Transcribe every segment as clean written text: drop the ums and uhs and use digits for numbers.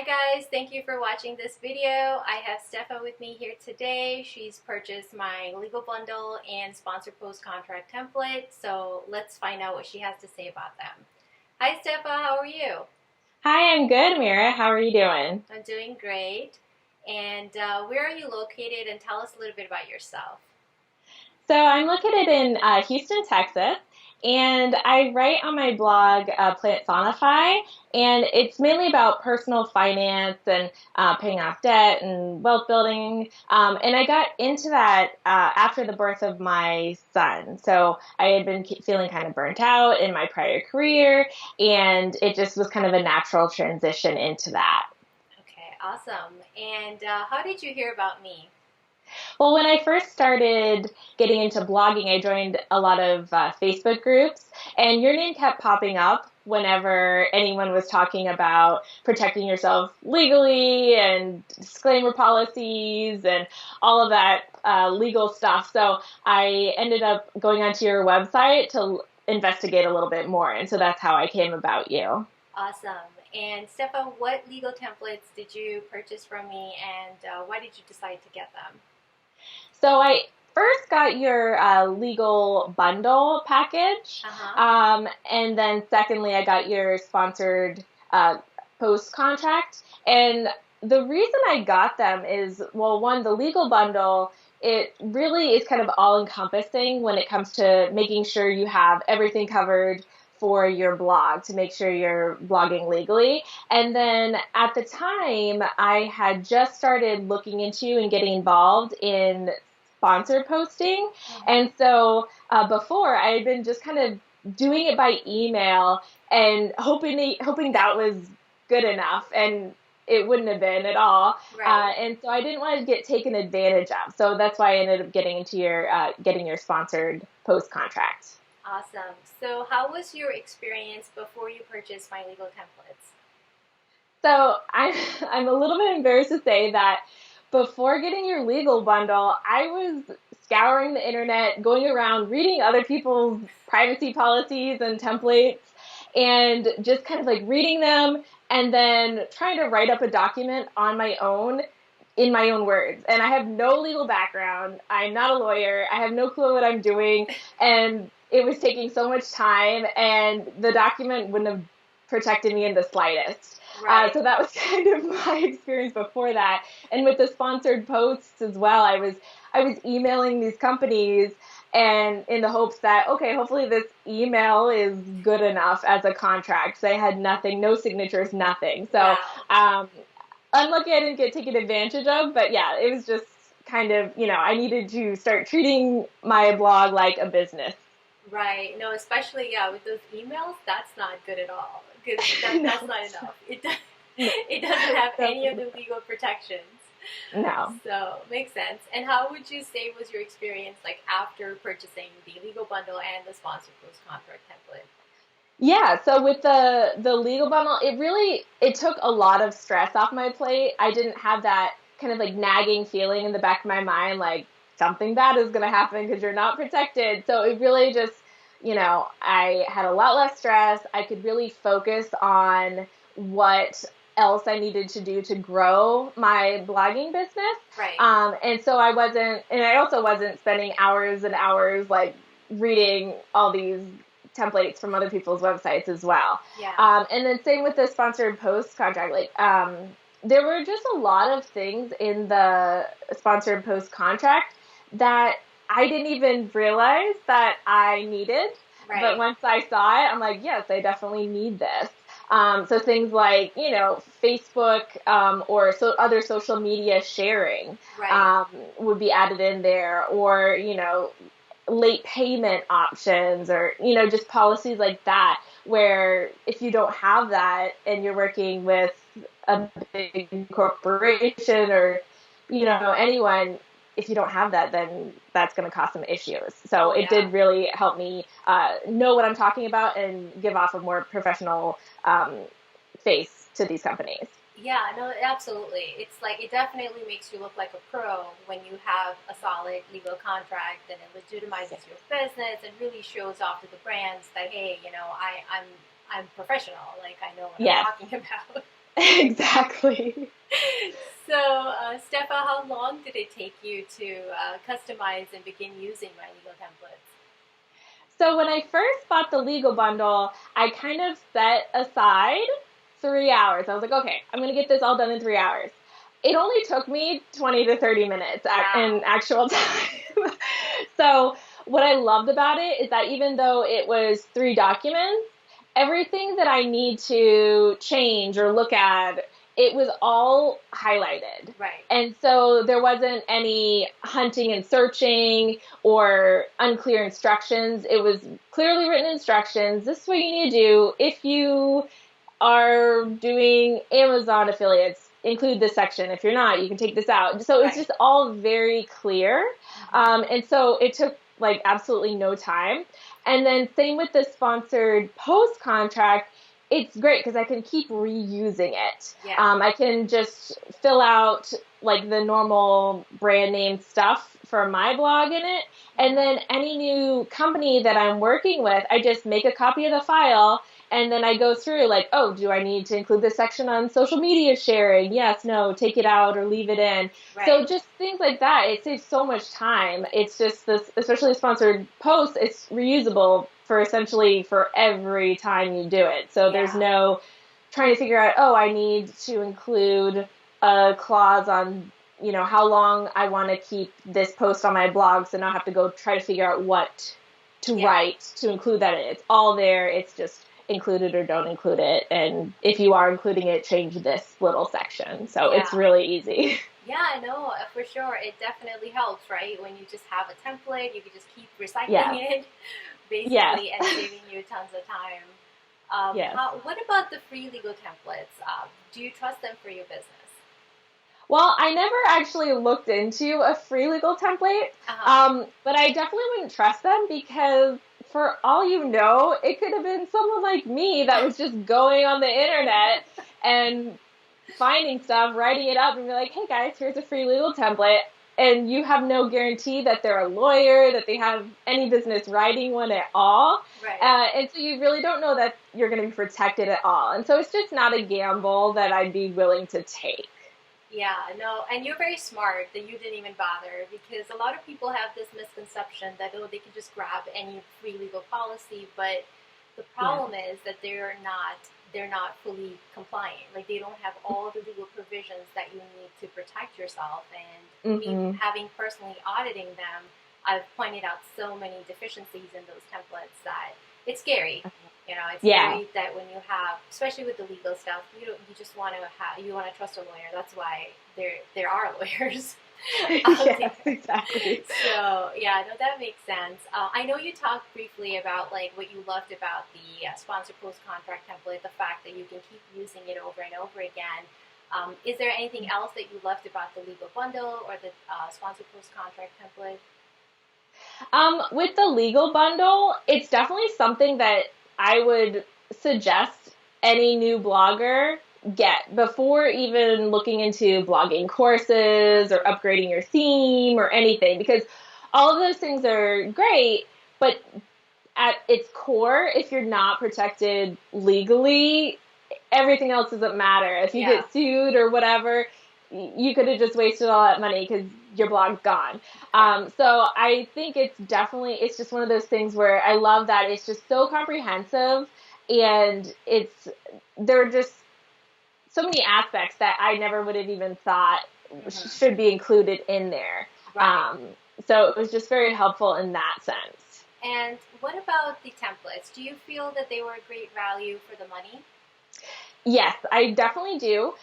Hi guys, thank you for watching this video. I have Steffa with me here today. She's purchased my legal bundle and sponsor post contract template. So let's find out what she has to say about them. Hi Steffa, how are you? Hi, I'm good, Amira. How are you doing? I'm doing great. And where are you located? And tell us a little bit about yourself. So I'm located in Houston, Texas, and I write on my blog Plant Sonify, and it's mainly about personal finance and paying off debt and wealth building. And I got into that after the birth of my son. So I had been feeling kind of burnt out in my prior career, and it just was kind of a natural transition into that. Okay, awesome. And how did you hear about me? Well, when I first started getting into blogging, I joined a lot of Facebook groups, and your name kept popping up whenever anyone was talking about protecting yourself legally and disclaimer policies and all of that legal stuff. So I ended up going onto your website to investigate a little bit more, and so that's how I came about you. Awesome. And Steffa, what legal templates did you purchase from me and why did you decide to get them? So I first got your legal bundle package, Uh-huh. and then secondly, I got your sponsored uh, post contract. And the reason I got them is, well, one, the legal bundle, it really is kind of all encompassing when it comes to making sure you have everything covered for your blog to make sure you're blogging legally. And then at the time, I had just started looking into and getting involved in sponsor posting. Mm-hmm. And so before I had been just kind of doing it by email and hoping that was good enough, and it wouldn't have been at all. Right. And so I didn't want to get taken advantage of. So that's why I ended up getting into your getting your sponsored post contract. Awesome. So how was your experience before you purchased my legal templates? So I'm I'm a little bit embarrassed to say that before getting your legal bundle, I was scouring the internet, going around reading other people's privacy policies and templates, and just kind of like reading them and then trying to write up a document on my own in my own words. And I have no legal background. I'm not a lawyer. I have no clue what I'm doing. And it was taking so much time, and the document wouldn't have protected me in the slightest. Right. So that was kind of my experience before that. And with the sponsored posts as well, I was emailing these companies and in the hopes that, okay, hopefully this email is good enough as a contract. So I had nothing, no signatures, nothing. So Wow. um, unlucky I didn't get taken advantage of, but yeah, it was just kind of, I needed to start treating my blog like a business. Right. No, especially yeah, with those emails, that's not good at all because No, that's not enough. no, It doesn't have any of definitely the legal protections. no. So makes sense. And how would you say was your experience like after purchasing the legal bundle and the sponsor post contract template? Yeah, so with the legal bundle, it took a lot of stress off my plate. I didn't have that kind of like nagging feeling in the back of my mind, like something bad is going to happen because you're not protected. So it really just, I had a lot less stress. I could really focus on what else I needed to do to grow my blogging business. Right. And I also wasn't spending hours and hours like reading all these templates from other people's websites as well. Yeah. And then same with the sponsored post contract. There were just a lot of things in the sponsored post contract that I didn't even realize that I needed. But Right. once I saw it, I'm like, yes, I definitely need this. So things like, Facebook or so other social media sharing Right. would be added in there, or, late payment options, or just policies like that, where if you don't have that and you're working with a big corporation, or anyone, if you don't have that, then that's going to cause some issues. So Oh it yeah. did really help me know what I'm talking about and give off a more professional face to these companies. Yeah, no, absolutely. It's like it definitely makes you look like a pro when you have a solid legal contract and it legitimizes your business and really shows off to the brands that hey, I'm professional, like I know what I'm Yes. talking about. Exactly. So, Steffa, how long did it take you to customize and begin using my legal templates? So when I first bought the legal bundle, I kind of set aside 3 hours. I was like, okay, I'm going to get this all done in 3 hours. It only took me 20 to 30 minutes in Wow. actual time. So what I loved about it is that even though it was 3 documents, everything that I need to change or look at, it was all highlighted. Right. And so there wasn't any hunting and searching or unclear instructions. It was clearly written instructions. This is what you need to do. If you are doing Amazon affiliates, include this section. If you're not, you can take this out. So it's Right. just all very clear. Mm-hmm. And so it took like absolutely no time. And then same with the sponsored post contract. It's great because I can keep reusing it. Yeah. I can just fill out like the normal brand name stuff for my blog in it. And Mm-hmm. then any new company that I'm working with, I just make a copy of the file and then I go through like, oh, do I need to include this section on social media sharing? Yes, no, take it out or leave it in. Right. So just things like that. It saves so much time. It's just this, especially sponsored posts, it's reusable for essentially for every time you do it. So there's Yeah. no trying to figure out, oh, I need to include a clause on, how long I want to keep this post on my blog. So now I have to go try to figure out what to Yeah. write to include that in. It's all there. It's just include it or don't include it. And if you are including it, change this little section. So it's Yeah. really easy. Yeah, no, for sure. It definitely helps, right? When you just have a template, you can just keep recycling Yes. it, Yes. basically, and saving you tons of time. Yes. What about the free legal templates? Do you trust them for your business? Well, I never actually looked into a free legal template, Uh-huh. but I definitely wouldn't trust them because, for all you know, it could have been someone like me that was just going on the internet and finding stuff, writing it up, and be like, hey guys, here's a free legal template. And you have no guarantee that they're a lawyer, that they have any business writing one at all. Right. And so you really don't know that you're going to be protected at all. And so it's just not a gamble that I'd be willing to take. Yeah, no, and you're very smart that you didn't even bother because a lot of people have this misconception that oh they can just grab any free legal policy, but the Yeah. problem is that they're not fully compliant. Like they don't have all the legal provisions that you need to protect yourself. And me Mm-hmm. having personally auditing them, I've pointed out so many deficiencies in those templates that it's scary. It's Yeah. scary that when you have, especially with the legal stuff, you just want to trust a lawyer. That's why there are lawyers out Yes, there. exactly. So yeah, no, that makes sense. I know you talked briefly about like what you loved about the sponsor post contract template, the fact that you can keep using it over and over again. Is there anything else that you loved about the legal bundle or the sponsor post contract template? With the legal bundle, it's definitely something that I would suggest any new blogger get before even looking into blogging courses or upgrading your theme or anything, because all of those things are great, but at its core, if you're not protected legally, everything else doesn't matter. If you Yeah. get sued or whatever, you could have just wasted all that money because your blog's gone. Right. So I think it's just one of those things where I love that it's just so comprehensive and there are just so many aspects that I never would have even thought Hmm. should be included in there. Right. Um, so it was just very helpful in that sense. And what about the templates? Do you feel that they were a great value for the money? Yes, I definitely do.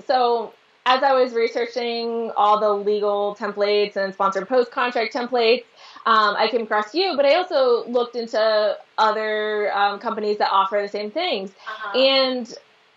So as I was researching all the legal templates and sponsored post contract templates, I came across you, but I also looked into other companies that offer the same things. Uh huh. And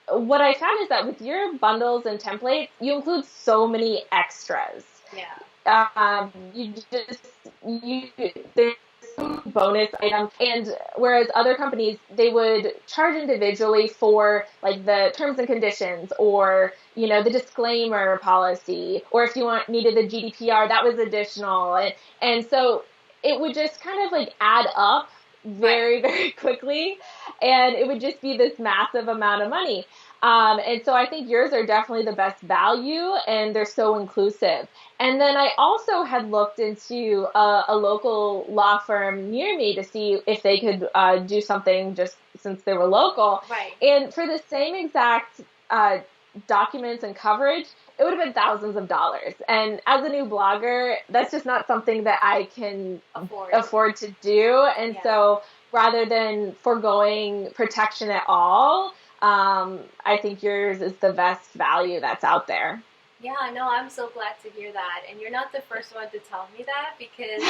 what I found is that with your bundles and templates, you include so many extras. Yeah. You just you there's some bonus items, and whereas other companies they would charge individually for like the terms and conditions or the disclaimer policy, or if you needed the GDPR that was additional, and so it would just kind of like add up very, very quickly, and it would just be this massive amount of money. And so I think yours are definitely the best value, and they're so inclusive. And then I also had looked into a local law firm near me to see if they could do something just since they were local. Right. And for the same exact documents and coverage, it would have been thousands of dollars. And as a new blogger, that's just not something that I can afford to do. And so rather than foregoing protection at all, I think yours is the best value that's out there. Yeah, no, I'm so glad to hear that. And you're not the first one to tell me that, because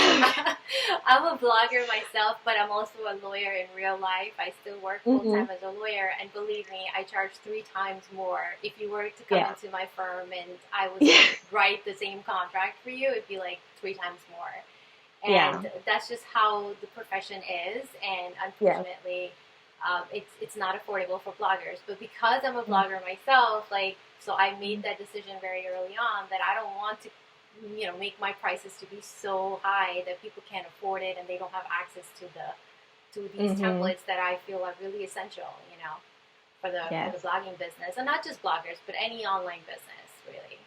I'm a blogger myself, but I'm also a lawyer in real life. I still work full-time as a lawyer, and believe me, I charge 3 times more. If you were to come into my firm and I was to write the same contract for you, it'd be like 3 times more. And that's just how the profession is, and unfortunately, it's not affordable for bloggers. But because I'm a blogger myself, so I made that decision very early on that I don't want to, make my prices to be so high that people can't afford it and they don't have access to these templates that I feel are really essential, for the blogging business, and not just bloggers, but any online business, really.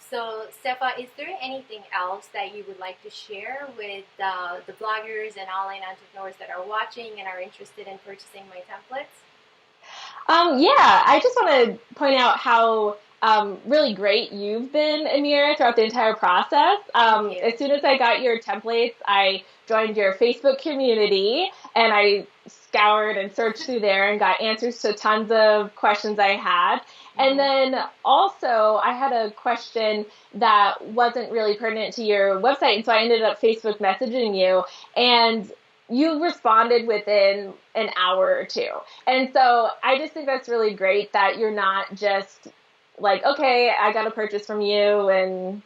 So, Steffa, is there anything else that you would like to share with the bloggers and online entrepreneurs that are watching and are interested in purchasing my templates? I just want to point out how really great you've been, Amira, throughout the entire process. As soon as I got your templates, I joined your Facebook community, and I scoured and searched through there and got answers to tons of questions I had. And then also I had a question that wasn't really pertinent to your website, and so I ended up Facebook messaging you, and you responded within an hour or two. And so I just think that's really great that you're not just like, okay, I got a purchase from you and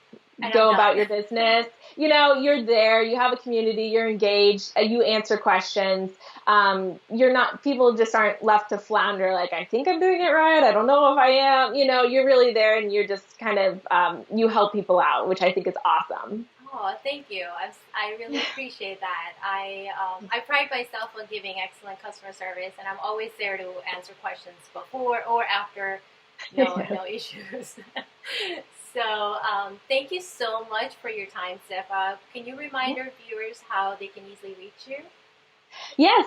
go about your business. You're there, you have a community, you're engaged, you answer questions. People just aren't left to flounder like, I think I'm doing it right, I don't know if I am. You're really there, and you're just kind of, you help people out, which I think is awesome. Oh, thank you. I really appreciate that. I pride myself on giving excellent customer service, and I'm always there to answer questions before or after, no issues. So thank you so much for your time, Steffa. Can you remind our viewers how they can easily reach you? Yes,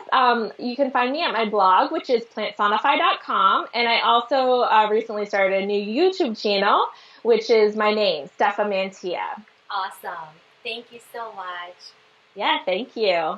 you can find me at my blog, which is plantsonify.com, and I also recently started a new YouTube channel, which is my name, Steffa Mantia. Awesome. Thank you so much. Yeah, thank you.